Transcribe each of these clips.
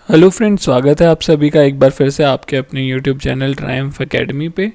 Hello friends, स्वागत है आप सभी का एक बार फिर से आपके अपने यूट्यूब चैनल ट्रायम्फ एकेडमी पे।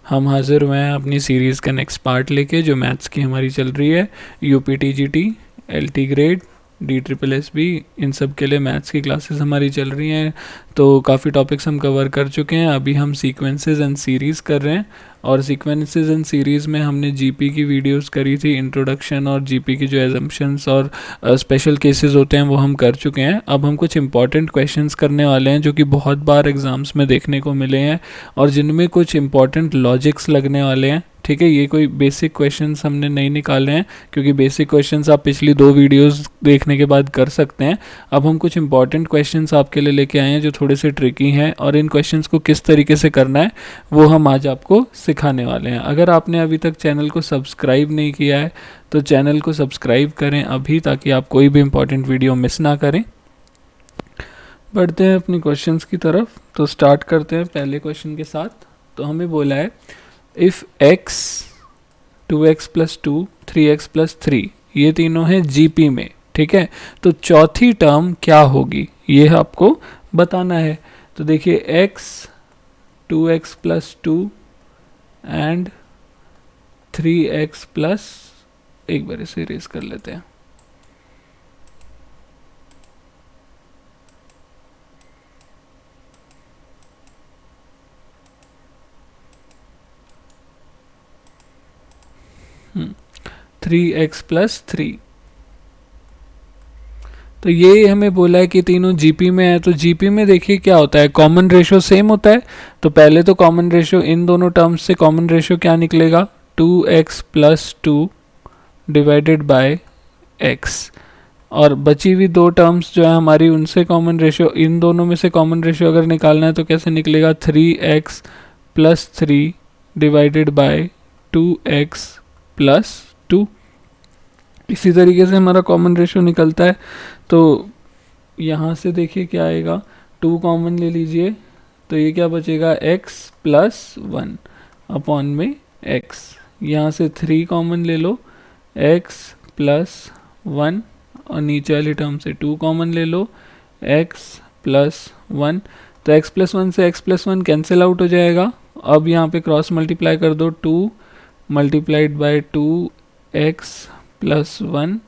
हम हाजिर हुए हैं अपनी सीरीज़ का नेक्स्ट पार्ट लेके, जो मैथ्स की हमारी चल रही है। UP TGT, LT grade, DSSB, इन सब के लिए मैथ्स की क्लासेस हमारी चल रही हैं। तो काफ़ी टॉपिक्स हम कवर कर चुके हैं। अभी हम सीक्वेंसेस एंड सीरीज़ कर रहे हैं, और सीक्वेंसेस एंड सीरीज़ में हमने जीपी की वीडियोस करी थी, इंट्रोडक्शन, और जीपी की जो एजम्पशंस और स्पेशल केसेस होते हैं वो हम कर चुके हैं। अब हम कुछ इंपॉर्टेंट क्वेश्चंस करने वाले हैं जो कि बहुत बार एग्जाम्स में देखने को मिले हैं, और जिनमें कुछ इंपॉर्टेंट लॉजिक्स लगने वाले हैं। ठीक है, ये कोई बेसिक क्वेश्चंस हमने नहीं निकाले हैं, क्योंकि बेसिक क्वेश्चंस आप पिछली 2 वीडियोस देखने के बाद कर सकते हैं। अब हम कुछ इंपॉर्टेंट क्वेश्चंस आपके लिए लेके आए हैं जो थोड़े से ट्रिकी हैं, और इन क्वेश्चंस को किस तरीके से करना है वो हम आज आपको सिखाने वाले हैं। अगर आपने अभी तक चैनल को सब्सक्राइब नहीं किया है तो चैनल को सब्सक्राइब करें अभी, ताकि आप कोई भी इंपॉर्टेंट वीडियो मिस ना करें। बढ़ते हैं अपनी क्वेश्चंस की तरफ। तो स्टार्ट करते हैं पहले क्वेश्चन के साथ। तो हमें बोला है इफ़ x 2x + 2 3x + 3 ये तीनों हैं जीपी में। ठीक है, तो चौथी टर्म क्या होगी ये आपको बताना है। तो देखिए x 2x + 2 एंड 3x + एक बार इसे इरेज कर लेते हैं। Three x plus three. तो ये हमें बोला है कि तीनों जीपी में है। तो जीपी में देखिए क्या होता है, कॉमन रेशियो सेम होता है। तो पहले तो कॉमन रेशियो इन दोनों टर्म्स से कॉमन रेशियो क्या निकलेगा, 2x + 2 डिवाइडेड बाय x। और बची हुई 2 टर्म्स जो है हमारी, उनसे कॉमन रेशियो, इन दोनों में से कॉमन रेशियो अगर निकालना है तो कैसे निकलेगा, 3x + 3 डिवाइडेड बाय 2x + 2। इसी तरीके से हमारा कॉमन रेशियो निकलता है। तो यहाँ से देखिए क्या आएगा, 2 कॉमन ले लीजिए, तो ये क्या बचेगा, x + 1 अपॉन में x। यहाँ से 3 कॉमन ले लो, x + 1, और नीचे वाली टर्म से 2 कॉमन ले लो, x + 1। तो x + 1 से x + 1 कैंसिल आउट हो जाएगा। अब यहाँ पे क्रॉस मल्टीप्लाई कर दो, 2 मल्टीप्लाइड बाय 2x + 1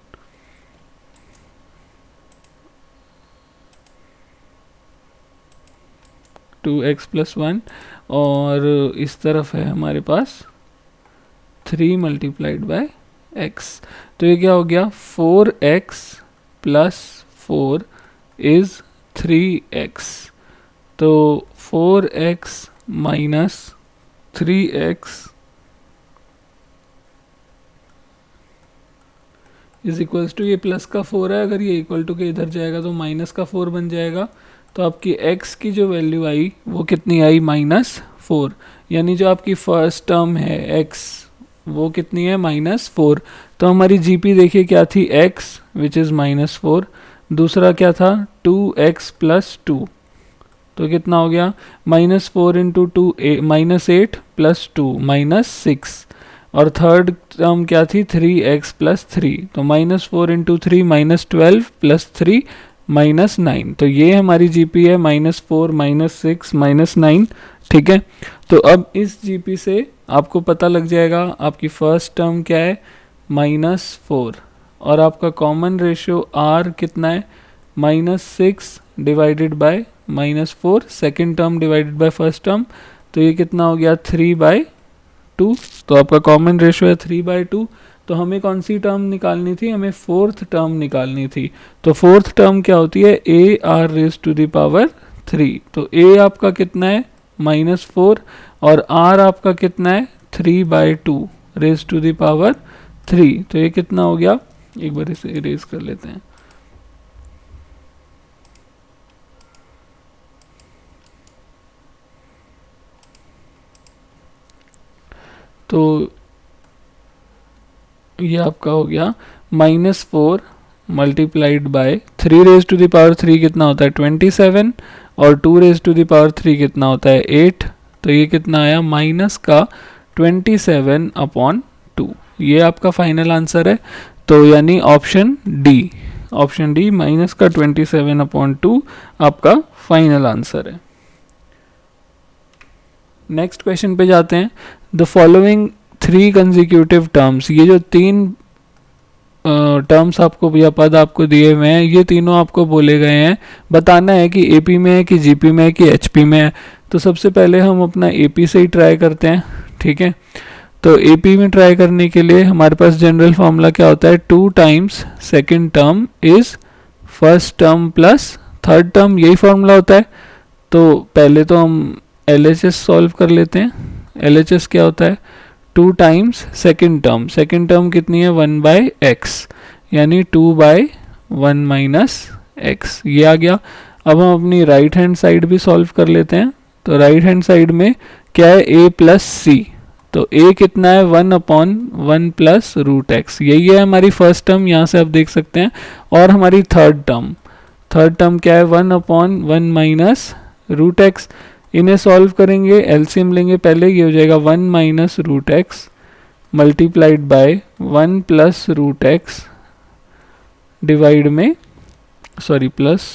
2x + 1, और इस तरफ है हमारे पास 3 मल्टीप्लाइड बाय x। तो ये क्या हो गया, 4x + 4 इज 3x। तो 4x - 3x is equals to, ये प्लस का 4 है, अगर ये इक्वल टू के इधर जाएगा तो माइनस का 4 बन जाएगा। तो आपकी x की जो वैल्यू आई वो कितनी आई, -4। यानी जो आपकी फर्स्ट टर्म है x वो कितनी है, -4। तो हमारी जीपी देखिए क्या थी, x विच इज़ -4। दूसरा क्या था, 2x + 2, तो कितना हो गया, -4 × 2 -8 + 2 -6। और थर्ड टर्म क्या थी, 3x + 3, तो -4 × 3 -12 + 3 -9। तो ये हमारी जीपी है, -4 -6 -9। ठीक है, तो अब इस जीपी से आपको पता लग जाएगा आपकी फर्स्ट टर्म क्या है, -4, और आपका कॉमन रेशियो r कितना है, -6 divided by -4, second term divided by first term. तो ये कितना हो गया, 3/2। तो आपका कॉमन रेशियो है 3/2। तो हमें कौन सी टर्म निकालनी थी, हमें फोर्थ टर्म निकालनी थी। तो फोर्थ टर्म क्या होती है, ar⁻³ तो a आपका कितना है, -4, और r आपका कितना है, 3/2⁻³। तो ये कितना हो गया, एक बार इसे इरेज कर लेते हैं। तो ये आपका हो गया -4 मल्टीप्लाइड बाय 3⁻³ कितना होता है, 27, और 2⁻³ कितना होता है, 8। तो ये कितना आया, -27/2। ये आपका फाइनल आंसर है। तो यानी option D, option D minus का 27/2 आपका फाइनल आंसर है। नेक्स्ट क्वेश्चन पे जाते हैं। द फॉलोइंग 3 कंसेक्यूटिव टर्म्स, ये जो 3 टर्म्स आपको या पद आपको दिए हुए हैं, ये तीनों आपको बोले गए हैं, बताना है कि एपी में है कि जीपी में है कि एचपी में है। तो सबसे पहले हम अपना एपी से ही ट्राई करते हैं, ठीक है। तो एपी में ट्राई करने के लिए हमारे पास जनरल फॉर्मूला क्या होता है, 2 times second term is first term plus third term, यही फॉर्मूला होता है। तो पहले तो हम LHS सॉल्व कर लेते हैं। LHS क्या होता है, 2 टाइम्स सेकेंड टर्म कितनी है, 1/x, यानी 2/1 माइनस x, ये आ गया। अब हम अपनी राइट हैंड साइड भी सॉल्व कर लेते हैं। तो राइट हैंड साइड में क्या है, a प्लस सी, तो a कितना है, 1/1 प्लस रूट एक्स, यही है हमारी फर्स्ट टर्म, यहाँ से आप देख सकते हैं। और हमारी थर्ड टर्म क्या है, 1/1 माइनस रूट एक्स। इन्हें सॉल्व करेंगे, एलसीएम लेंगे पहले, ये हो जाएगा 1 minus root x multiplied by 1 plus root x divide में प्लस,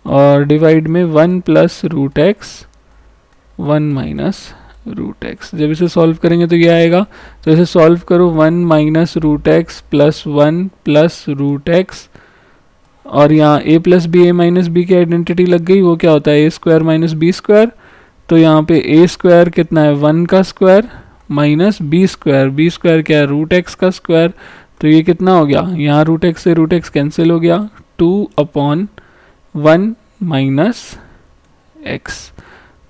और डिवाइड में 1 plus root x 1 minus root x. जब इसे सॉल्व करेंगे तो ये आएगा। तो इसे सॉल्व करो, 1 minus root x plus 1 plus root x, और यहाँ a plus b a minus b की आइडेंटिटी लग गई, वो क्या होता है, a square minus b square. तो यहाँ पे a स्क्वायर कितना है, 1 का स्क्वायर माइनस बी स्क्वायर क्या है, रूट एक्स का स्क्वायर। तो ये कितना हो गया, यहाँ रूट एक्स से रूट एक्स कैंसिल हो गया, 2/1 माइनस एक्स।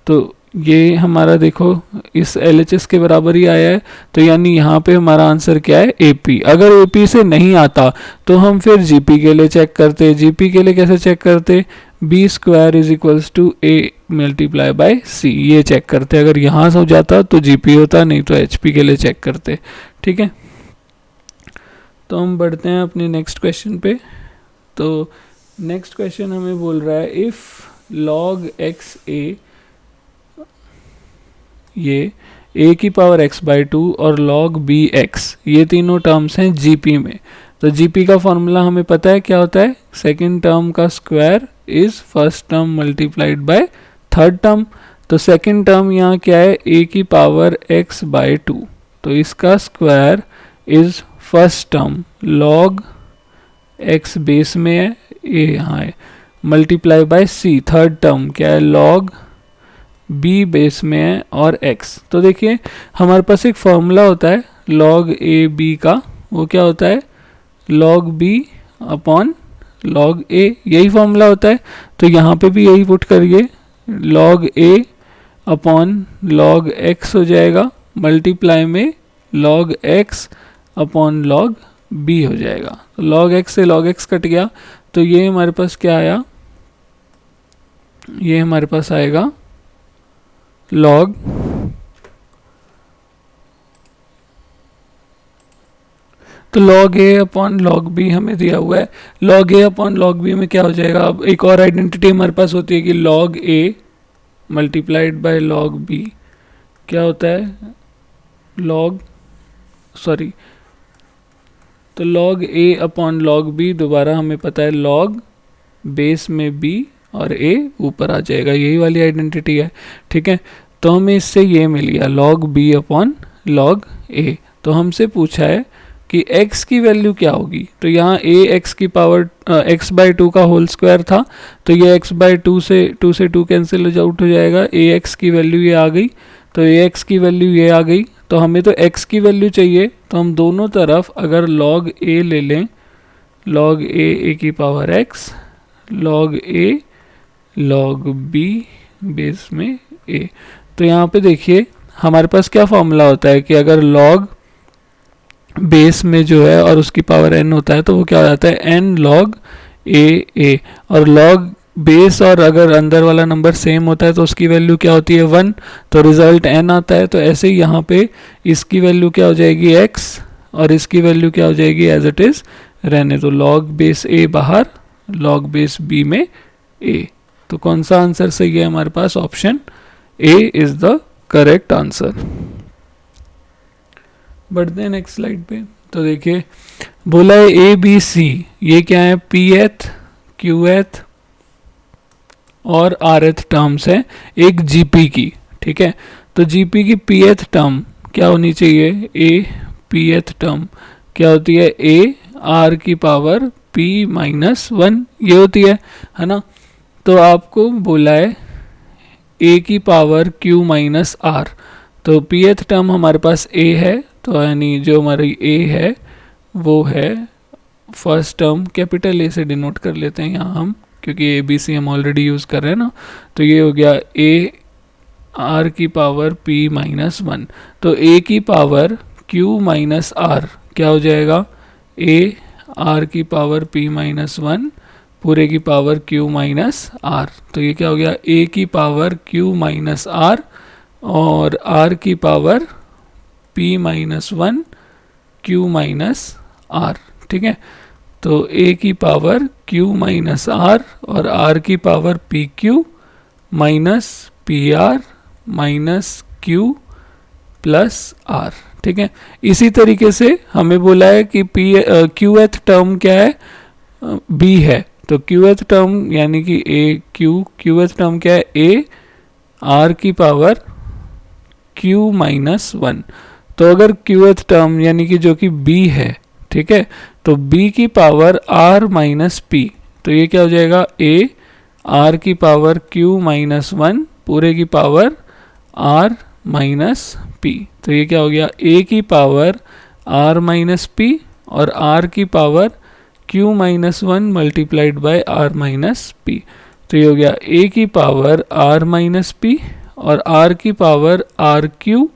तो ये हमारा देखो इस LHS के बराबर ही आया है। तो यानी यहाँ पे हमारा आंसर क्या है, AP। अगर AP से नहीं आता तो हम फिर GP के लिए चेक करते। GP के लिए कैसे चेक करते, B square is equals to A multiply by C, ये चेक करते। अगर यहाँ से हो जाता तो GP होता, नहीं तो HP के लिए चेक करते, ठीक है। तो हम बढ़ते हैं अपने नेक्स्ट क्वेश्चन पे। तो नेक्स्ट क्वेश्चन हमें बोल रहा है, इफ़ log XA, ये a की पावर x/2 और log bx, ये तीनों टर्म्स हैं जीपी में। तो जीपी का फॉर्मूला हमें पता है क्या होता है, सेकेंड टर्म का square is first term multiplied by third term. तो सेकेंड टर्म यहाँ क्या है, a की पावर x/2, तो इसका square is first term log x base में है, a यहाँ है, multiply by c, third term क्या है, log b बेस में है और x। तो देखिए हमारे पास एक फॉर्मूला होता है log a b का, वो क्या होता है, log b upon log a, यही फॉर्मूला होता है। तो यहाँ पे भी यही पुट करिए, log a upon log x हो जाएगा, मल्टीप्लाई में log x upon log b हो जाएगा। तो log x से log x कट गया, तो ये हमारे पास क्या आया, ये हमारे पास आएगा log तो log a upon log b हमें दिया हुआ है। log a upon log b में क्या हो जाएगा, अब एक और आइडेंटिटी हमारे पास होती है कि log a multiplied by log b क्या होता है, तो log a upon log b, दोबारा हमें पता है log बेस में b और a ऊपर आ जाएगा, यही वाली आइडेंटिटी है, ठीक है। तो हमें इससे ये मिल गया log b upon log a। तो हमसे पूछा है कि x की वैल्यू क्या होगी, तो यहाँ a x की पावर x/2 का होल स्क्वायर था, तो ये x/2 से 2 कैंसिल आउट हो जाएगा, ax की वैल्यू ये आ गई, तो ax की वैल्यू ये आ गई। तो हमें तो x की वैल्यू चाहिए, तो हम दोनों तरफ अगर log a ले लें, log a की power x, log a log b base में a। तो यहाँ पे देखिए हमारे पास क्या फॉर्मूला होता है कि अगर log बेस में जो है और उसकी पावर n होता है तो वो क्या हो जाता है n log a, और log बेस और अगर अंदर वाला नंबर सेम होता है तो उसकी वैल्यू क्या होती है 1, तो रिजल्ट n आता है। तो ऐसे ही यहाँ पे इसकी वैल्यू क्या हो जाएगी x और इसकी वैल्यू क्या हो जाएगी एज इट इज रहने दो, log बेस a बाहर, log बेस b में a। तो कौन सा आंसर सही है हमारे पास, option A is the correct answer. बढ़ते हैं नेक्स्ट स्लाइड पे। तो देखिए बोला है ए बी सी, ये क्या है, पी एथ क्यू एथ और आर एथ टर्म्स है एक जीपी की, ठीक है। तो जीपी की पी एथ टर्म क्या होनी चाहिए, ए पी एथ टर्म क्या होती है, ए आर की पावर पी माइनस वन, ये होती है ना। तो आपको बोला है ए की पावर क्यू माइनस आर, तो पी एथ टर्म हमारे पास ए है, तो यानी जो हमारी ए है वो है फर्स्ट टर्म, कैपिटल ए से डिनोट कर लेते हैं यहाँ हम, क्योंकि ए बी सी हम ऑलरेडी यूज़ कर रहे हैं ना। तो ये हो गया ए आर की पावर पी माइनस वन, तो ए की पावर क्यू माइनस आर क्या हो जाएगा, ए आर की पावर पी माइनस वन पूरे की पावर क्यू माइनस आर, तो ये क्या हो गया, ए की पावर क्यू माइनस आर और आर की power p minus one q minus r, ठीक है। तो ए की पावर क्यू माइनस आर और आर की power p q minus p r minus q plus r, ठीक है। इसी तरीके से हमें बोला है कि पी क्यू एथ टर्म क्या है, बी है, तो क्यू एथ टर्म यानी कि ए क्यू एथ टर्म क्या है, ए आर की पावर क्यू माइनस वन। तो अगर क्यू एथ टर्म यानी कि जो कि बी है, ठीक है, तो b की पावर r माइनस पी, तो ये क्या हो जाएगा, a r की पावर q माइनस वन पूरे की पावर r माइनस पी, तो ये क्या हो गया, a की पावर r माइनस पी और r की power q minus one multiplied by r minus p, तो ये हो गया a की पावर r माइनस पी और r की power r q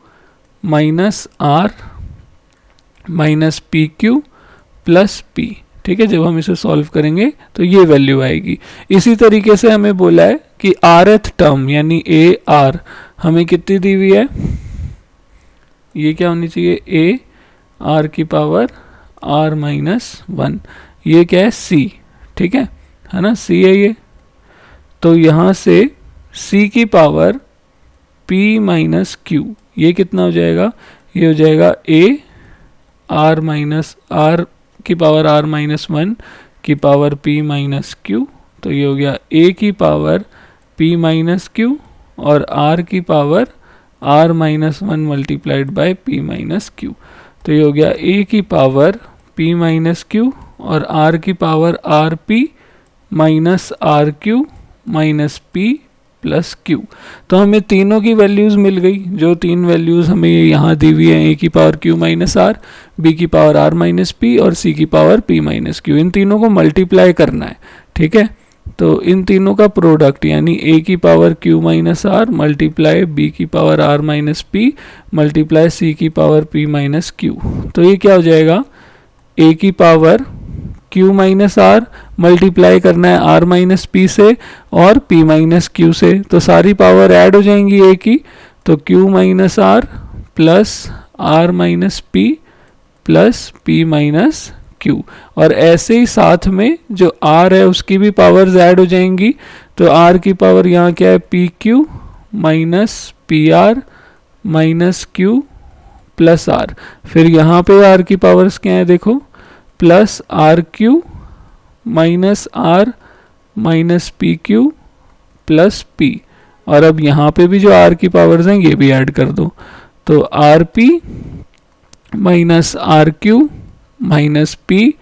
minus r minus p q plus p, ठीक है। जब हम इसे सॉल्व करेंगे तो ये वैल्यू आएगी। इसी तरीके से हमें बोला है कि आर एथ टर्म यानी ए आर हमें कितनी दी हुई है, ये क्या होनी चाहिए, ए आर की पावर आर माइनस वन, ये क्या है सी, ठीक है ना, सी है ये। तो यहाँ से सी की पावर पी माइनस क्यू, ये कितना हो जाएगा, ये हो जाएगा ए आर माइनस आर की पावर आर माइनस वन की पावर पी माइनस क्यू, तो ये हो गया ए की पावर पी माइनस क्यू और आर की power are minus one multiplied by p minus q, तो ये हो गया ए की पावर पी माइनस क्यू और आर की power r p minus r q minus p plus q. तो हमें तीनों की वैल्यूज़ मिल गई, जो तीन वैल्यूज़ हमें यहाँ दी हुई हैं, ए की power Q minus are, B की पावर आर माइनस पी और सी की पावर पी माइनस क्यू, इन तीनों को मल्टीप्लाई करना है, ठीक है। तो इन तीनों का प्रोडक्ट यानी ए की power Q minus are multiply B की power are minus P multiply C की पावर पी माइनस क्यू, तो ये क्या हो जाएगा, ए की power q minus are multiply करना है r माइनस पी से और p माइनस क्यू से, तो सारी पावर ऐड हो जाएंगी a की, तो q minus r plus r minus p plus p minus q, और ऐसे ही साथ में जो r है उसकी भी पावर्स ऐड हो जाएंगी, तो r की पावर यहाँ क्या है, p q minus p r minus q plus r, फिर यहाँ पे r की पावर्स क्या है देखो, plus r q minus r minus p q plus p, और अब यहाँ पे भी जो आर की पावर्स हैं ये भी ऐड कर दो, तो r p minus r q minus p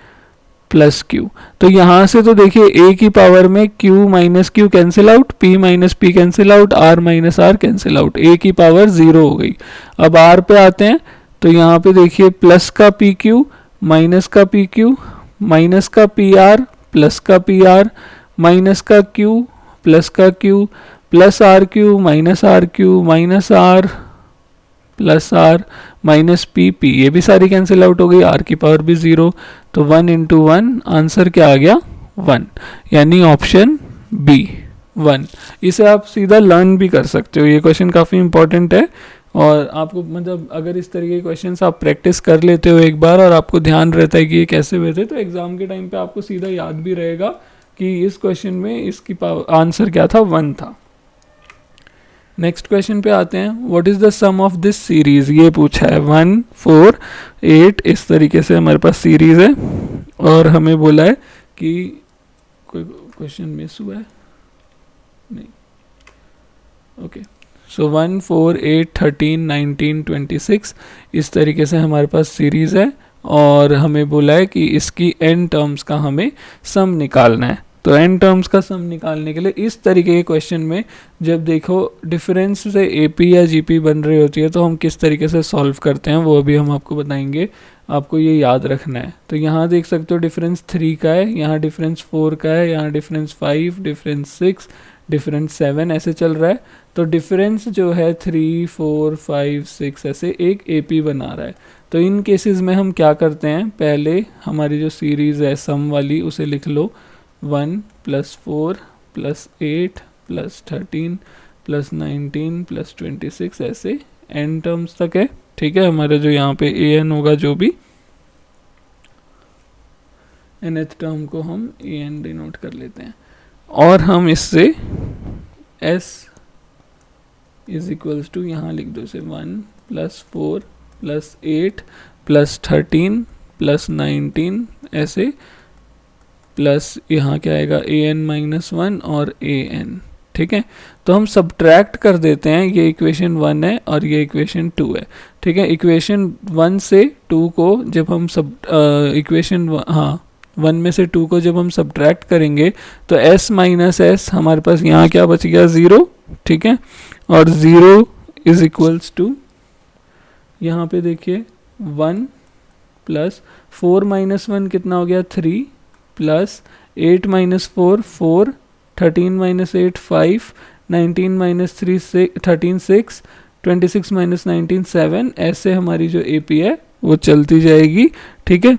plus q. तो यहाँ से तो देखिए ए की पावर में q minus Q cancel out, p minus P cancel out, r minus R cancel out, A की पावर ज़ीरो हो गई। अब r पे आते हैं, तो यहाँ पे देखिए प्लस का पी क्यू माइनस का पी क्यू माइनस का पी आर प्लस का पी आर माइनस का क्यू प्लस का q plus r q minus r plus r minus p p, ये भी सारी कैंसिल आउट हो गई, आर की पावर भी ज़ीरो, तो 1 इंटू 1 आंसर क्या आ गया 1, यानी ऑप्शन बी 1। इसे आप सीधा लर्न भी कर सकते हो, ये क्वेश्चन काफ़ी इंपॉर्टेंट है और आपको मतलब अगर इस तरीके के क्वेश्चंस आप प्रैक्टिस कर लेते हो एक बार और आपको ध्यान रहता है कि ये कैसे हुए थे, तो एग्जाम के टाइम पे आपको सीधा याद भी रहेगा कि इस क्वेश्चन में इसकी आंसर क्या था 1 था। नेक्स्ट क्वेश्चन पे आते हैं, what is the sum of this series, ये पूछा है 1 4 8 इस तरीके से हमारे पास सीरीज़ है और हमें बोला है कि कोई क्वेश्चन मिस हुआ है नहीं, ओके। सो 1 4 8 13 19 26 इस तरीके से हमारे पास सीरीज़ है और हमें बोला है कि इसकी n टर्म्स का हमें सम निकालना है। तो n टर्म्स का सम निकालने के लिए इस तरीके के क्वेश्चन में जब देखो डिफरेंस से AP या GP बन रही होती है तो हम किस तरीके से सॉल्व करते हैं वो अभी हम आपको बताएंगे, आपको ये याद रखना है। तो यहाँ देख सकते हो डिफरेंस 3 का है, यहाँ डिफरेंस 4 का है, यहाँ डिफरेंस 5, डिफरेंस 6, डिफरेंस 7 ऐसे चल रहा है। तो डिफरेंस जो है 3 4 5 6 ऐसे एक AP बना रहा है। तो इन केसेस में हम क्या करते हैं, पहले हमारी जो सीरीज़ है सम वाली उसे लिख लो 1 + 4 + 8 + 13 + 19 + 26 ऐसे n टर्म्स तक है, ठीक है। हमारा जो यहाँ पे an होगा जो भी nth टर्म को हम an डिनोट कर लेते हैं और हम इससे s = यहाँ लिख दो इसे 1 + 4 + 8 + 13 + 19 ऐसे प्लस यहाँ क्या आएगा an-1 और an, ठीक है। तो हम सब्ट्रैक्ट कर देते हैं, ये इक्वेशन 1 है और ये इक्वेशन 2 है, ठीक है। इक्वेशन 1 से 2 को जब हम इक्वेशन 1 में से 2 को जब हम सब्ट्रैक्ट करेंगे तो s - s हमारे पास यहाँ क्या बच गया 0, ठीक है। और 0 = यहाँ पे देखिए 1 + 4 - 1 कितना हो गया 3 + 8 - 4 4, 13 - 8 5, 19 - 3 13 6, 26 - 19 7 ऐसे हमारी जो AP है वो चलती जाएगी, ठीक है।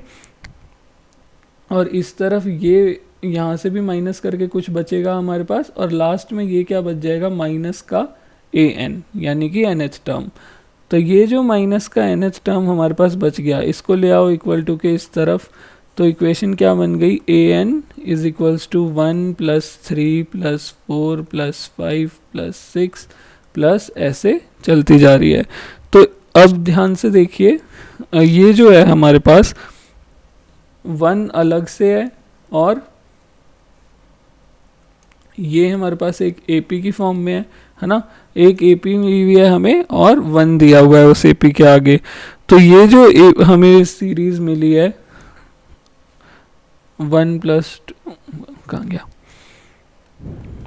और इस तरफ ये यहाँ से भी माइनस करके कुछ बचेगा हमारे पास और लास्ट में ये क्या बच जाएगा माइनस का an यानी कि nth टर्म। तो ये जो माइनस का nth टर्म हमारे पास बच गया इसको ले आओ इक्वल टू के इस तरफ। तो इक्वेशन क्या बन गई an = 1 + 3 + 4 + 5 + 6 प्लस ऐसे चलती जा रही है। तो अब ध्यान से देखिए ये जो है हमारे पास 1 अलग से है और ये हमारे पास एक AP की फॉर्म में है ना, एक AP मिली हुई है हमें और 1 दिया हुआ है उस AP के आगे। तो ये जो हमें सीरीज मिली है 1 + 2 कहाँ गया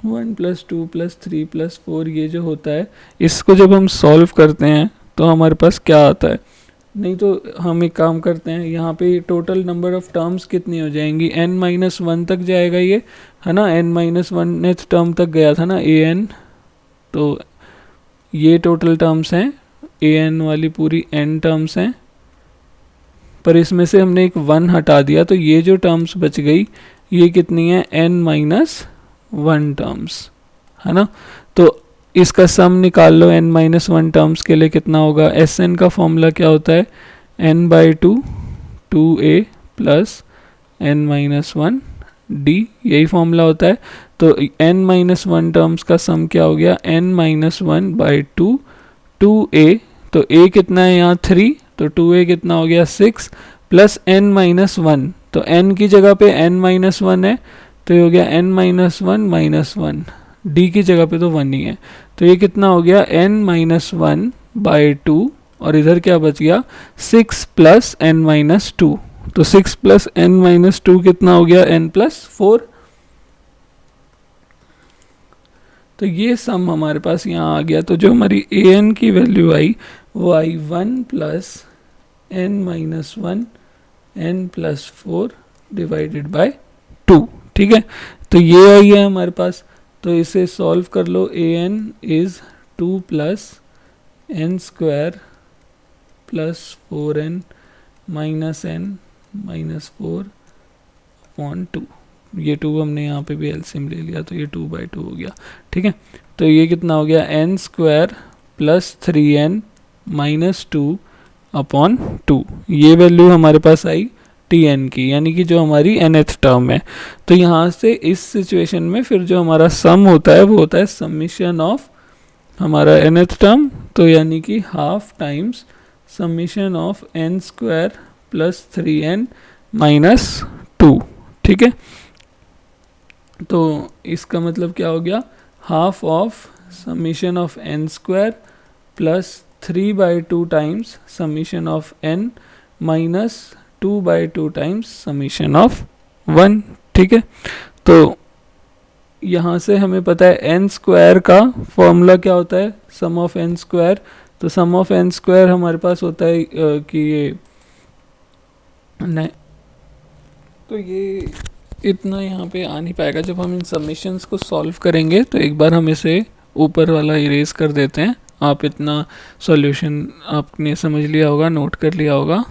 1 + 2 + 3 + 4 ये जो होता है इसको जब हम सॉल्व करते हैं तो हमारे पास क्या आता है। नहीं तो हम एक काम करते हैं, यहाँ पे टोटल नंबर ऑफ टर्म्स कितनी हो जाएंगी n-1 तक जाएगा ये है ना, n-1th टर्म तक गया था ना an। तो ये टोटल टर्म्स हैं an वाली पूरी n टर्म्स हैं, पर इसमें से हमने एक 1 हटा दिया तो ये जो टर्म्स बच गई ये कितनी है n-1 टर्म्स है ना। तो इसका सम निकाल लो n-1 टर्म्स के लिए कितना होगा। Sn का फॉर्मूला क्या होता है n/2 2a + n-1 d, यही फॉर्मूला होता है। तो n-1 टर्म्स का सम क्या हो गया n-1/2 2a, तो a कितना है यहाँ 3, तो 2a कितना हो गया 6 प्लस n-1, तो n की जगह पे n-1 है तो ये हो गया n-1 -1, d की जगह पे तो 1 ही है तो ये कितना हो गया n-1/2 और इधर क्या बच गया 6 + n-2, तो 6 + n-2 कितना हो गया n+4। तो ये सम हमारे पास यहाँ आ गया। तो जो हमारी an की वैल्यू आई वो आई 1 + n-1 n+4 / 2, ठीक है। तो ये आई है हमारे पास, तो इसे सॉल्व कर लो। an = 2 + n² + 4n - n -4/2, ये 2 हमने यहाँ पे भी एलसीएम ले लिया तो ये 2/2 हो गया, ठीक है। तो ये कितना हो गया n² + 3n - 2/2, ये वैल्यू हमारे पास आई tn की, यानी कि जो हमारी nth टर्म है। तो यहाँ से इस सिचुएशन में फिर जो हमारा सम होता है वो होता है समीशन ऑफ हमारा nth टर्म, तो यानी कि half times summation of n square plus 3n minus 2। ठीक है, तो इसका मतलब क्या हो गया, half of summation of n square plus 3/2 times summation of n minus 2/2 times summation of 1। ठीक है, तो यहाँ से हमें पता है n स्क्वायर का फॉर्मूला क्या होता है, सम ऑफ n स्क्वायर। तो सम ऑफ n स्क्वायर हमारे पास होता है कि ये नहीं, तो ये इतना यहाँ पे आ नहीं पाएगा। जब हम इन समीशंस को सॉल्व करेंगे तो एक बार हम इसे ऊपर वाला इरेज कर देते हैं। आप इतना सॉल्यूशन आपने समझ लिया होगा, नोट कर लिया होगा,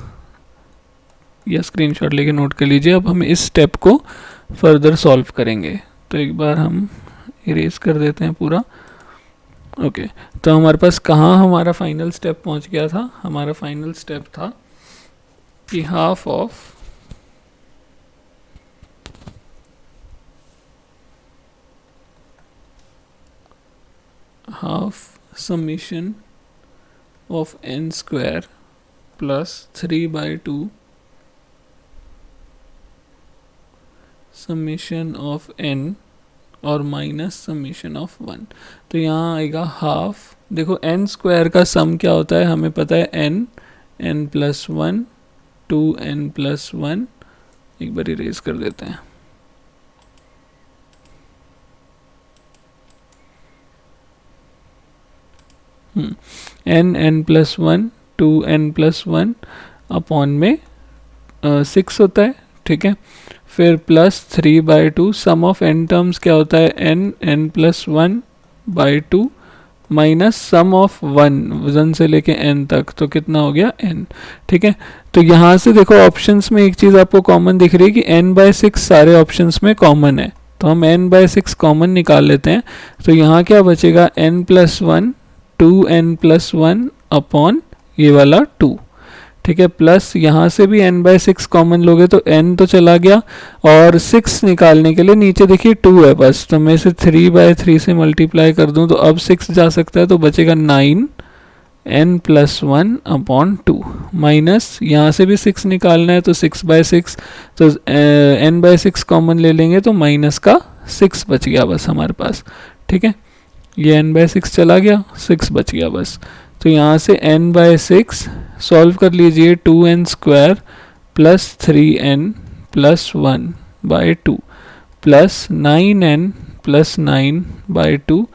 या स्क्रीनशॉट लेके नोट कर लीजिए। अब हम इस स्टेप को फर्दर सॉल्व करेंगे, तो एक बार हम इरेज कर देते हैं पूरा। ओके, तो हमारे पास कहाँ हमारा फाइनल स्टेप पहुँच गया था, हमारा फाइनल स्टेप था कि half of summation of n square plus 3/2 summation of n और माइनस समीशन ऑफ 1। तो यहाँ आएगा हाफ, देखो n स्क्वायर का सम क्या होता है हमें पता है, n प्लस 1 2n प्लस 1। एक बार इरेज कर देते हैं। n plus 1 2n plus 1 upon में 6 होता है। ठीक है, फिर plus 3/2 sum of n terms क्या होता है, n plus 1/2 minus sum of 1 से लेके n तक, तो कितना हो गया n। ठीक है, तो यहाँ से देखो ऑप्शंस में एक चीज़ आपको कॉमन दिख रही है कि n/6 सारे ऑप्शंस में कॉमन है, तो हम n/6 कॉमन निकाल लेते हैं। तो यहाँ क्या बचेगा, n plus 1 2n plus 1 upon ये वाला 2। ठीक है, प्लस यहाँ से भी n/6 कॉमन लोगे तो n तो चला गया, और 6 निकालने के लिए नीचे देखिए 2 है बस, तो मैं इसे 3/3 से मल्टीप्लाई कर दूँ तो अब 6 जा सकता है, तो बचेगा 9n प्लस 1 अपॉन 2 माइनस यहाँ से भी 6 निकालना है तो 6/6, तो n/6 कॉमन ले लेंगे तो माइनस का 6 बच गया बस हमारे पास। ठीक है, ये n/6 चला गया, 6 बच गया बस। तो यहाँ से n/6 सॉल्व कर लीजिए, 2n square plus 3n plus 1/2 plus 9n plus 9/2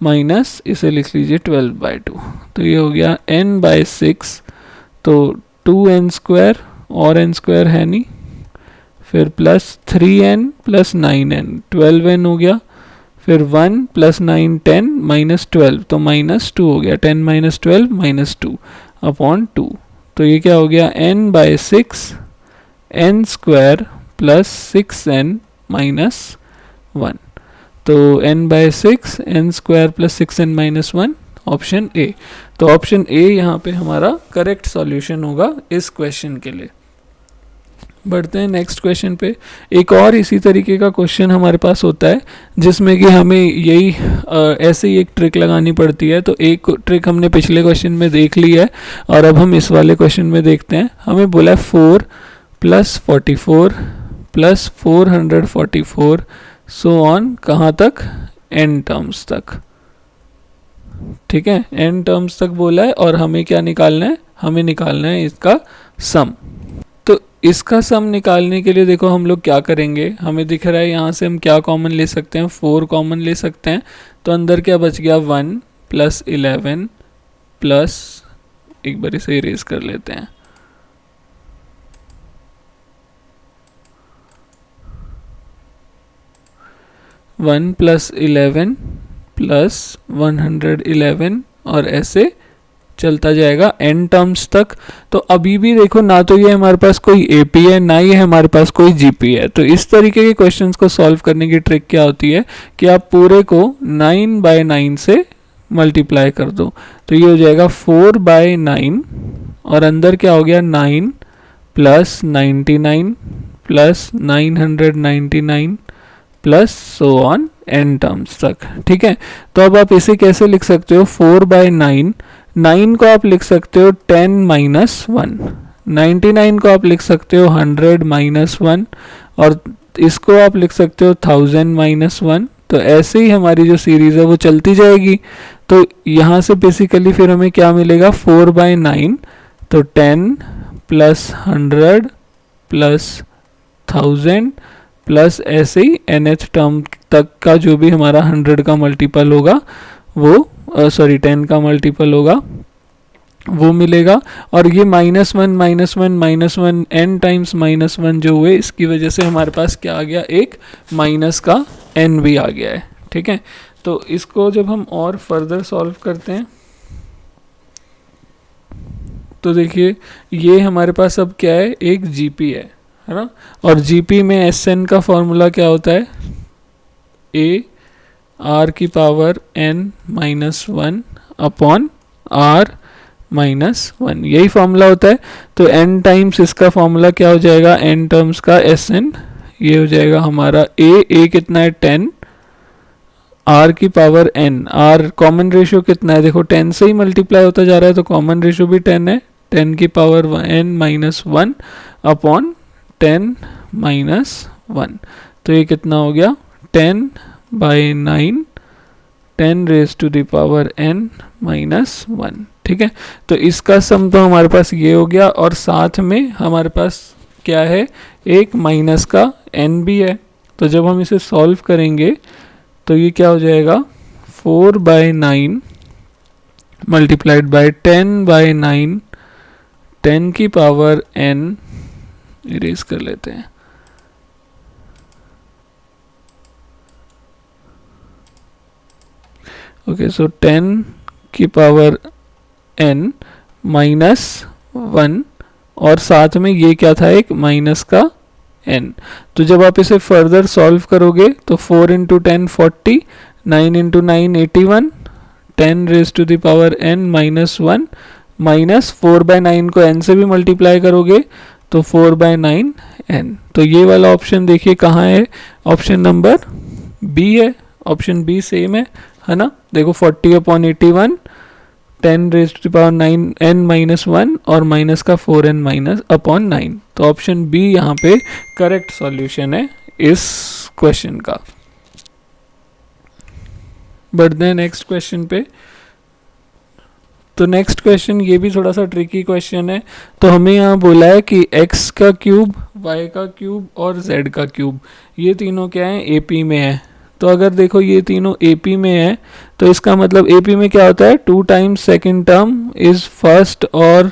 minus इसे लिख लीजिए 12/2। तो ये हो गया n/6, तो 2n स्क्वायर और n स्क्वायर है नहीं, फिर plus 3n plus 9n 12n हो गया, फिर 1 प्लस 9 10 माइनस 12, तो माइनस 2 हो गया, 10 माइनस 12 माइनस 2 अपॉन 2। तो ये क्या हो गया, n/6 n square plus 6n minus 1। तो n/6 n square plus 6n minus 1, option A. तो ऑप्शन ए यहाँ पे हमारा करेक्ट सॉल्यूशन होगा इस क्वेश्चन के लिए। बढ़ते हैं नेक्स्ट क्वेश्चन पे। एक और इसी तरीके का क्वेश्चन हमारे पास होता है जिसमें कि हमें यही ऐसे ही एक ट्रिक लगानी पड़ती है। तो एक ट्रिक हमने पिछले क्वेश्चन में देख ली है और अब हम इस वाले क्वेश्चन में देखते हैं। हमें बोला है 4 + 44 + 444 सो ऑन, कहाँ तक, n टर्म्स तक। ठीक है, n टर्म्स तक बोला है और हमें क्या निकालना है, हमें निकालना है इसका सम। तो इसका सम निकालने के लिए देखो हम लोग क्या करेंगे, हमें दिख रहा है यहाँ से हम क्या कॉमन ले सकते हैं, 4 कॉमन ले सकते हैं। तो अंदर क्या बच गया, 1 + 11 प्लस, एक बार इसे इरेज कर लेते हैं, 1 + 11 + 111 और ऐसे चलता जाएगा n टर्म्स तक। तो अभी भी देखो ना तो ये हमारे पास कोई AP है ना ही हमारे पास कोई GP है। तो इस तरीके के क्वेश्चंस को सॉल्व करने की ट्रिक क्या होती है कि आप पूरे को 9/9 से मल्टीप्लाई कर दो। तो ये हो जाएगा 4/9 और अंदर क्या हो गया, 9 + 99 + 999 plus so on n terms तक, ठीक है। तो अब आप इसे कैसे लिख सकते हो, 4/9, 9 को आप लिख सकते हो 10 माइनस 1, 99 को आप लिख सकते हो 100 माइनस 1, और इसको आप लिख सकते हो 1000 माइनस 1। तो ऐसे ही हमारी जो सीरीज़ है वो चलती जाएगी। तो यहाँ से बेसिकली फिर हमें क्या मिलेगा, 4/9, तो 10 प्लस 100 प्लस 1000 प्लस ऐसे ही nth टर्म तक का जो भी हमारा 100 का मल्टीपल होगा वो 10 का मल्टीपल होगा वो मिलेगा। और ये -1 -1 -1 n टाइम्स -1 जो हुए, इसकी वजह से हमारे पास क्या आ गया, एक माइनस का n भी आ गया है, ठीक है। तो इसको जब हम और फर्दर सॉल्व करते हैं तो देखिए ये हमारे पास अब क्या है, एक जीपी है ना। और जीपी में एसएन का फॉर्मूला क्या होता है, ए आर की power n minus 1 upon r minus 1, यही फॉर्मूला होता है। तो n टाइम्स इसका फॉर्मूला क्या हो जाएगा, n टर्म्स का एसएन, ये हो जाएगा हमारा ए कितना है 10, r की power n, r common ratio कितना है, देखो 10 से ही मल्टीप्लाई होता जा रहा है तो कॉमन रेशियो भी 10 है, 10 की power n minus 1 upon 10 minus 1। तो ये कितना हो गया, 10/9, 10 raise to the power n minus 1, ठीक है। तो इसका सम तो हमारे पास ये हो गया, और साथ में हमारे पास क्या है, एक माइनस का n भी है। तो जब हम इसे सॉल्व करेंगे तो ये क्या हो जाएगा, 4/9 मल्टीप्लाइड बाय 10/9, 10 की पावर n, इरेज कर लेते हैं, ओके। सो 10 की पावर n माइनस 1, और साथ में ये क्या था, एक माइनस का n। तो जब आप इसे फर्दर सॉल्व करोगे तो 4 into 10 40, 9 into 9 81, 10 raise to the power n minus 1, minus 4/9 को n से भी मल्टीप्लाई करोगे तो 4/9 n। तो ये वाला ऑप्शन देखिए कहाँ है, ऑप्शन नंबर बी है, ऑप्शन बी सेम है ना। देखो 40/81, 10 raise to the power 9 n minus 1 और माइनस का 4n माइनस अपॉन 9। तो ऑप्शन बी यहाँ पे करेक्ट सॉल्यूशन है इस क्वेश्चन का। बढ़ते हैं नेक्स्ट क्वेश्चन पे। तो नेक्स्ट क्वेश्चन ये भी थोड़ा सा ट्रिकी क्वेश्चन है। तो हमें यहाँ बोला है कि x का क्यूब, y का क्यूब और z का क्यूब, ये तीनों क्या है, AP में है। तो अगर देखो ये तीनों AP में है तो इसका मतलब AP में क्या होता है, 2 times second term is first और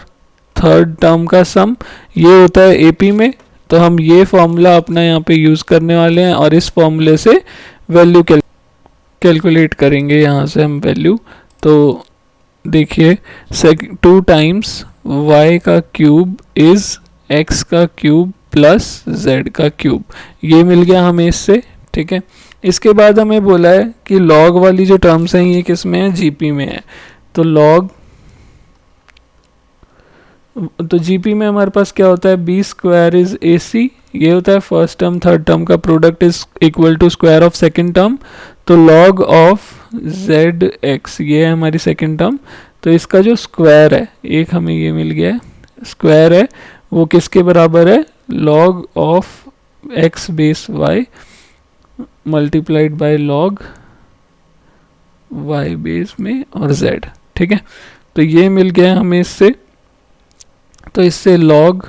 थर्ड टर्म का सम, ये होता है AP में। तो हम ये फॉर्मूला अपना यहाँ पे यूज़ करने वाले हैं और इस फॉर्मूले से वैल्यू कैलकुलेट करेंगे, यहाँ से हम वैल्यू। तो देखिए 2 टाइम्स y का क्यूब इज x का क्यूब प्लस z का क्यूब, ये मिल गया हमें इससे, ठीक है। इसके बाद हमें बोला है कि log वाली जो टर्म्स हैं ये किस में है, GP में है। तो log, तो GP में हमारे पास क्या होता है, b स्क्वायर इज AC, ये होता है फर्स्ट टर्म थर्ड टर्म का product is equal to square of second term. तो log ऑफ zx, ये है हमारी सेकेंड टर्म। तो इसका जो स्क्वायर है, एक हमें ये मिल गया है, स्क्वायर है वो किसके बराबर है, log of x base y multiplied by log y base में और z, ठीक है। तो ये मिल गया हमें इससे। तो इससे log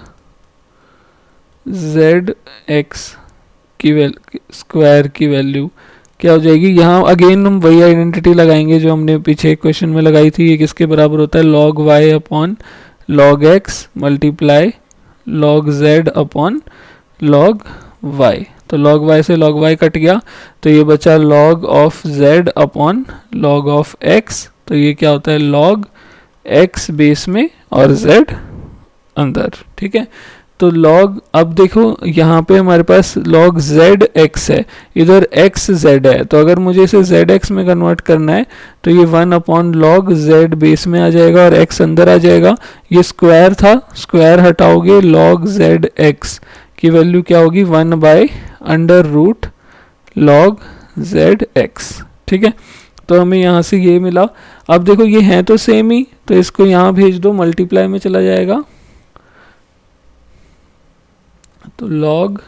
zx की स्क्वायर की वैल्यू क्या हो जाएगी, यहाँ अगेन हम वही आइडेंटिटी लगाएंगे जो हमने पीछे क्वेश्चन में लगाई थी। ये किसके बराबर होता है, log y upon log x multiply log z upon log y। तो log y से log y कट गया तो ये बचा log of z upon log of x। तो ये क्या होता है, log x बेस में और z अंदर, ठीक है। तो log, अब देखो यहाँ पे हमारे पास log zx है, इधर x z है। तो अगर मुझे इसे zx में कन्वर्ट करना है तो ये 1 अपॉन log z बेस में आ जाएगा और x अंदर आ जाएगा। ये स्क्वायर था, स्क्वायर हटाओगे, log zx की वैल्यू क्या होगी, 1 by under root log z x. ठीक है, तो हमें यहाँ से ये मिला। अब देखो ये है तो सेम ही, तो इसको यहाँ भेज दो, मल्टीप्लाई में चला जाएगा, तो लॉग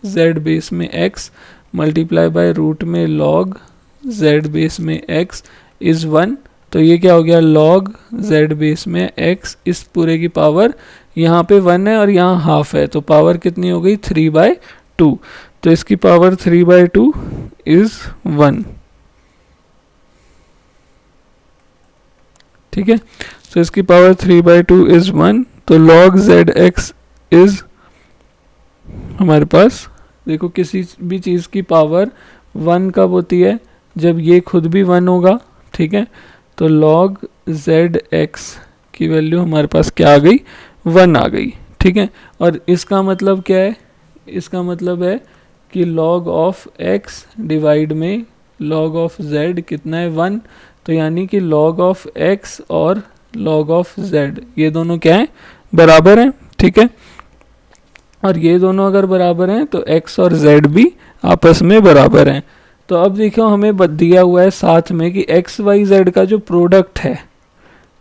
जेड बेस में एक्स मल्टीप्लाई बाय रूट में लॉग जेड बेस में एक्स इज़ 1। तो ये क्या हो गया, लॉग जेड बेस में एक्स इस पूरे की पावर, यहाँ पे 1 है और यहाँ हाफ है, तो पावर कितनी हो गई 3/2। तो इसकी पावर 3/2 इज़ 1। ठीक है, तो इसकी पावर 3/2 इज़ 1। तो लॉग जेड एक्स इज़ हमारे पास, देखो किसी भी चीज़ की पावर 1 कब होती है, जब ये खुद भी 1 होगा। ठीक है, तो log zx की वैल्यू हमारे पास क्या आ गई, 1 आ गई। ठीक है, और इसका मतलब क्या है, इसका मतलब है कि log ऑफ x डिवाइड में log ऑफ z कितना है 1। तो यानी कि log ऑफ x और log ऑफ z ये दोनों क्या है, बराबर हैं। ठीक है, और ये दोनों अगर बराबर हैं तो x और z भी आपस में बराबर हैं। तो अब देखो हमें दिया हुआ है साथ में कि एक्स वाई जेड का जो प्रोडक्ट है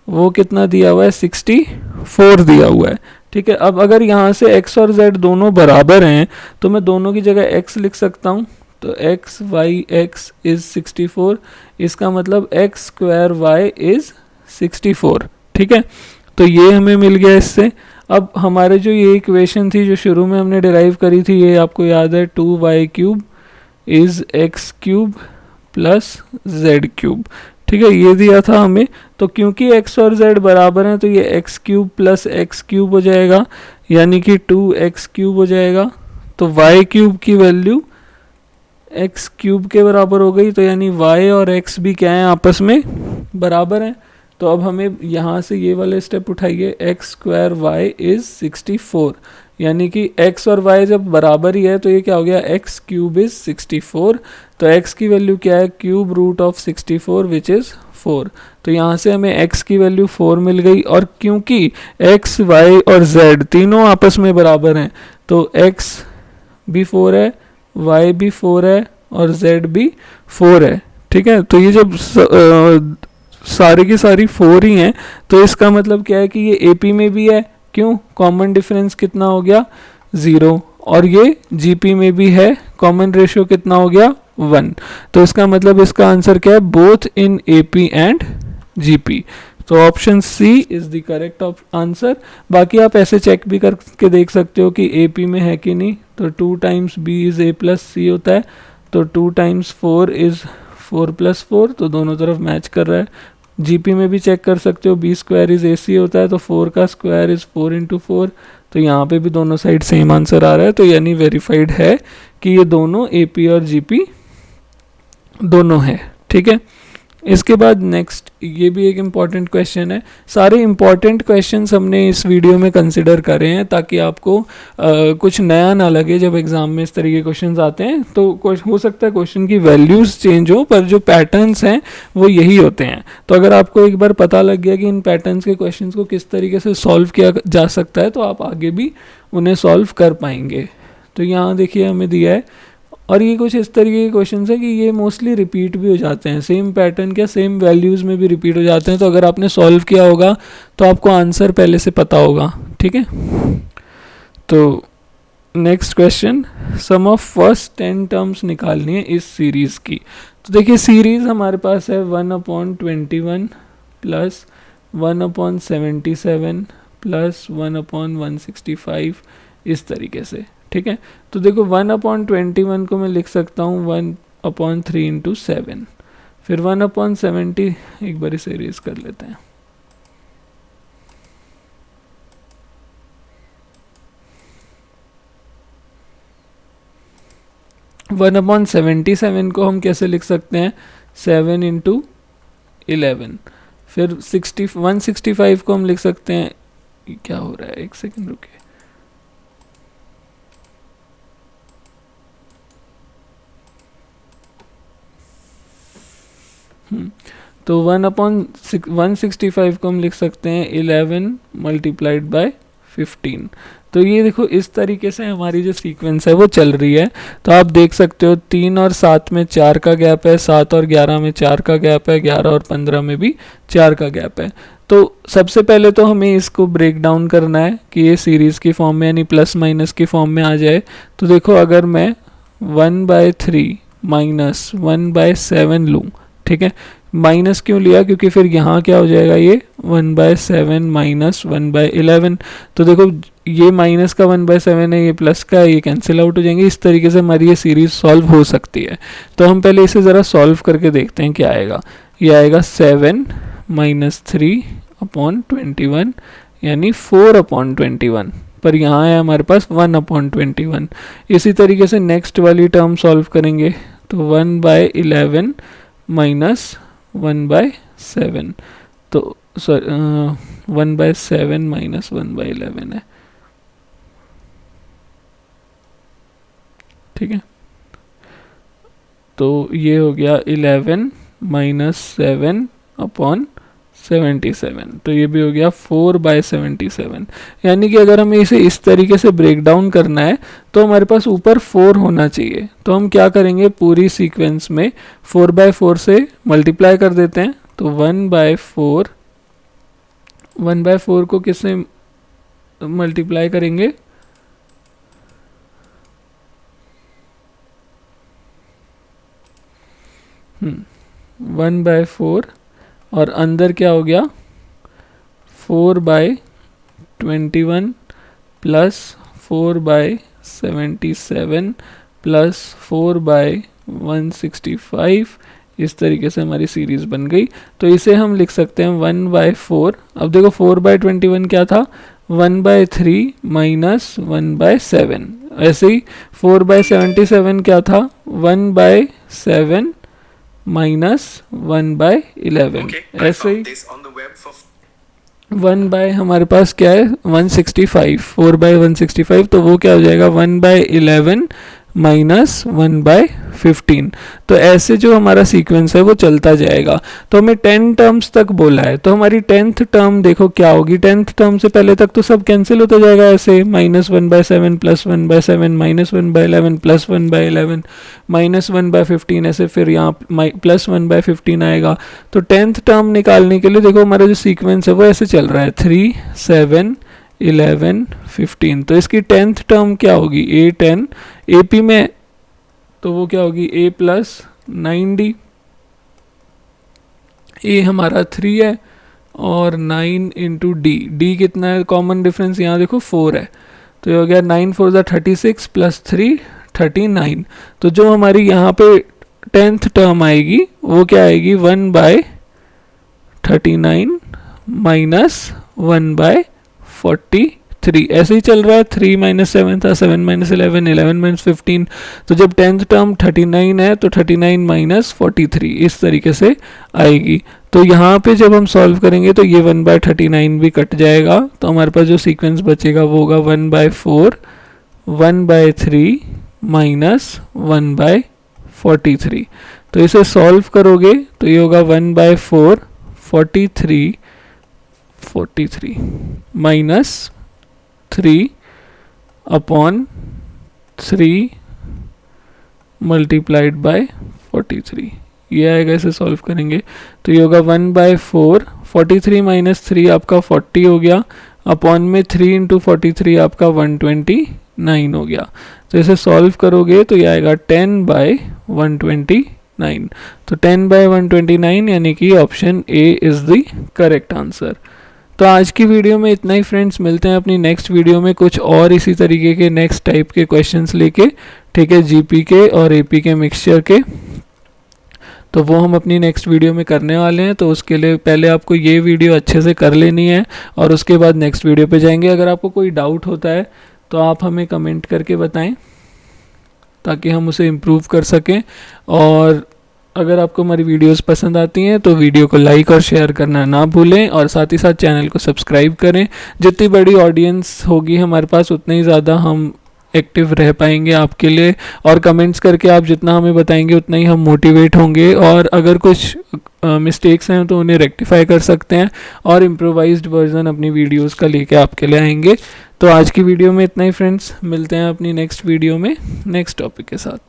वो कितना दिया हुआ है, 64 दिया हुआ है। ठीक है, अब अगर यहाँ से x और z दोनों बराबर हैं तो मैं दोनों की जगह x लिख सकता हूँ। तो एक्स वाई एक्स इज़ 64, इसका मतलब एक्स स्क्वायर वाई इज़ 64। ठीक है, तो ये हमें मिल गया इससे। अब हमारे जो ये इक्वेशन थी जो शुरू में हमने डिराइव करी थी, ये आपको याद है 2y³ is x³ plus z³। ठीक है, ये दिया था हमें। तो क्योंकि x और z बराबर हैं तो ये x³ प्लस x³ हो जाएगा, यानी कि 2x³ हो जाएगा। तो y³ की वैल्यू x³ के बराबर हो गई, तो यानी y और x भी क्या है, आपस में बराबर हैं। तो अब हमें यहाँ से ये वाले स्टेप उठाइए, एक्स स्क्वायर वाई इज़ 64, यानी कि x और y जब बराबर ही है तो ये क्या हो गया, x³ इज़ 64। तो x की वैल्यू क्या है, cube root of 64 which is 4। तो यहाँ से हमें x की वैल्यू 4 मिल गई। और क्योंकि x, y और z तीनों आपस में बराबर हैं तो x भी 4 है, y भी 4 है और z भी 4 है। ठीक है, तो ये जब सारी की सारी 4 ही हैं तो इसका मतलब क्या है कि ये AP में भी है। क्यों, कॉमन डिफरेंस कितना हो गया, 0। और ये GP में भी है, कॉमन रेशियो कितना हो गया, 1। तो इसका मतलब इसका आंसर क्या है, both in AP and GP। तो option C is the correct answer. बाकी आप ऐसे चेक भी करके देख सकते हो कि AP में है कि नहीं। तो 2 times B is A plus C होता है, तो 2 टाइम्स 4 इज़ 4 प्लस 4, तो दोनों तरफ मैच कर रहा है। GP में भी चेक कर सकते हो, B स्क्वायर इज़ AC होता है, तो 4 का स्क्वायर इज़ 4 इंटू 4। तो यहाँ पे भी दोनों साइड सेम आंसर आ रहा है, तो यानी वेरीफाइड है कि ये दोनों AP और GP दोनों है। ठीक है, इसके बाद नेक्स्ट, ये भी एक इम्पॉर्टेंट क्वेश्चन है। सारे इम्पॉर्टेंट क्वेश्चंस हमने इस वीडियो में कंसिडर करे हैं ताकि आपको कुछ नया ना लगे जब एग्ज़ाम में इस तरह के क्वेश्चंस आते हैं। तो हो सकता है क्वेश्चन की वैल्यूज़ चेंज हो, पर जो पैटर्न्स हैं वो यही होते हैं। तो अगर आपको एक बार पता लग गया कि इन पैटर्न्स के क्वेश्चंस को किस तरीके से सॉल्व किया जा सकता है तो आप आगे भी उन्हें सॉल्व कर पाएंगे। तो यहाँ देखिए हमें दिया है, और ये कुछ इस तरीके के क्वेश्चन है कि ये मोस्टली रिपीट भी हो जाते हैं, सेम पैटर्न क्या सेम वैल्यूज़ में भी रिपीट हो जाते हैं। तो अगर आपने सॉल्व किया होगा तो आपको आंसर पहले से पता होगा। ठीक है, तो next question, sum of first 10 terms निकालनी है इस सीरीज़ की। तो देखिए सीरीज़ हमारे पास है 1/21 प्लस 1/77 प्लस 1/165 इस तरीके से। ठीक है, तो देखो 1/21 को मैं लिख सकता हूँ 1/3 इंटू 7, फिर 1/70 एक बार इसे इरेज कर लेते हैं। वन अपॉन 77 को हम कैसे लिख सकते हैं, 7 इंटू 11। फिर 165 को हम लिख सकते हैं, क्या हो रहा है, एक सेकंड रुकिए, तो 1/165 को हम लिख सकते हैं 11 मल्टीप्लाइड बाय 15। तो ये देखो इस तरीके से हमारी जो सीक्वेंस है वो चल रही है। तो आप देख सकते हो 3 और 7 में 4 का गैप है, 7 और 11 में 4 का गैप है, 11 और 15 में भी 4 का गैप है। तो सबसे पहले तो हमें इसको ब्रेक डाउन करना है कि ये सीरीज़ की फॉर्म में यानी प्लस माइनस की फॉर्म में आ जाए। तो देखो अगर मैं 1/3 माइनस 1/7 लूँ, ठीक है, माइनस क्यों लिया, क्योंकि फिर यहाँ क्या हो जाएगा, ये 1/7 माइनस 1/11। तो देखो ये माइनस का 1/7 है, ये प्लस का है, ये कैंसिल आउट हो जाएंगे। इस तरीके से हमारी ये सीरीज सॉल्व हो सकती है। तो हम पहले इसे ज़रा सॉल्व करके देखते हैं क्या आएगा। ये आएगा 7 - 3/21 यानी 4/21, पर यहाँ है हमारे पास 1/21। इसी तरीके से नेक्स्ट वाली टर्म सॉल्व करेंगे तो 1/11 माइनस 1/7, तो 1/7 माइनस 1/11 है, ठीक है। तो ये हो गया 11 - 7/77, तो ये भी हो गया 4/77। यानी कि अगर हमें इसे इस तरीके से ब्रेक डाउन करना है तो हमारे पास ऊपर 4 होना चाहिए। तो हम क्या करेंगे, पूरी सीक्वेंस में 4/4 से मल्टीप्लाई कर देते हैं। तो 1/4 को किससे मल्टीप्लाई करेंगे, 1/4 और अंदर क्या हो गया 4/21 प्लस 4/77 प्लस 4/165। इस तरीके से हमारी सीरीज बन गई। तो इसे हम लिख सकते हैं 1/4। अब देखो 4/21 क्या था, 1/3 माइनस 1/7। ऐसे ही 4/77 क्या था, 1/7 माइनस 1/11। ऐसे ही 1 हमारे पास क्या है 165, 4/165, तो वो क्या हो जाएगा 1/11 माइनस 1/15। तो ऐसे जो हमारा सीक्वेंस है वो चलता जाएगा। तो हमें 10 टर्म्स तक बोला है, तो हमारी 10th टर्म देखो क्या होगी। 10th टर्म से पहले तक तो सब कैंसिल होता जाएगा ऐसे, -1/7 प्लस 1/7 माइनस 1/11 प्लस 1/11 माइनस 1/15, ऐसे फिर यहाँ प्लस 1/15 आएगा। तो 10th टर्म निकालने के लिए देखो हमारा जो सीक्वेंस है वो ऐसे चल रहा है 3, 7, 11, 15। तो इसकी 10th टर्म क्या होगी, A10 AP में, तो वो क्या होगी A प्लस 9D। A हमारा 3 है और 9 इंटू D कितना है, कॉमन डिफरेंस यहाँ देखो 4 है, तो ये हो गया 9 4 36 प्लस 3 39। तो जो हमारी यहाँ पे 10th टर्म आएगी वो क्या आएगी 1/39 माइनस 1/43। ऐसे ही चल रहा है, 3 - 7 था, 7 - 11, 11 - 15। तो जब 10th टर्म 39 है तो 39 माइनस 43 इस तरीके से आएगी। तो यहाँ पे जब हम सॉल्व करेंगे तो ये 1/39 भी कट जाएगा। तो हमारे पास जो सीक्वेंस बचेगा वो होगा 1/4, 1/3 माइनस 1/43। तो इसे सॉल्व करोगे तो ये होगा 1/4 43 माइनस 3/3 मल्टीप्लाइड बाय 43, ये आएगा। इसे सॉल्व करेंगे तो ये होगा 1/4 43 माइनस 3 आपका 40 हो गया, अपॉन में 3 इंटू 43 आपका 129 हो गया। तो इसे सॉल्व करोगे तो ये आएगा 10/129। तो 10/129 यानी कि option A is the correct answer. तो आज की वीडियो में इतना ही फ्रेंड्स, मिलते हैं अपनी नेक्स्ट वीडियो में कुछ और इसी तरीके के नेक्स्ट टाइप के क्वेश्चंस लेके, ठीक है, जीपी के और एपी के मिक्सचर के। तो वो हम अपनी नेक्स्ट वीडियो में करने वाले हैं। तो उसके लिए पहले आपको ये वीडियो अच्छे से कर लेनी है और उसके बाद नेक्स्ट वीडियो पे जाएंगे। अगर आपको कोई डाउट होता है तो आप हमें कमेंट करके बताएं ताकि हम उसे इम्प्रूव कर सकें। और अगर आपको हमारी वीडियोस पसंद आती हैं तो वीडियो को लाइक और शेयर करना ना भूलें और साथ ही साथ चैनल को सब्सक्राइब करें। जितनी बड़ी ऑडियंस होगी हमारे पास उतना ही ज़्यादा हम एक्टिव रह पाएंगे आपके लिए। और कमेंट्स करके आप जितना हमें बताएंगे उतना ही हम मोटिवेट होंगे, और अगर कुछ मिस्टेक्स हैं तो उन्हें रेक्टिफाई कर सकते हैं और इम्प्रोवाइज्ड वर्जन अपनी वीडियोस का लेके आपके लिए आएंगे। तो आज की वीडियो में इतना ही फ्रेंड्स, मिलते हैं अपनी नेक्स्ट वीडियो में नेक्स्ट टॉपिक के साथ।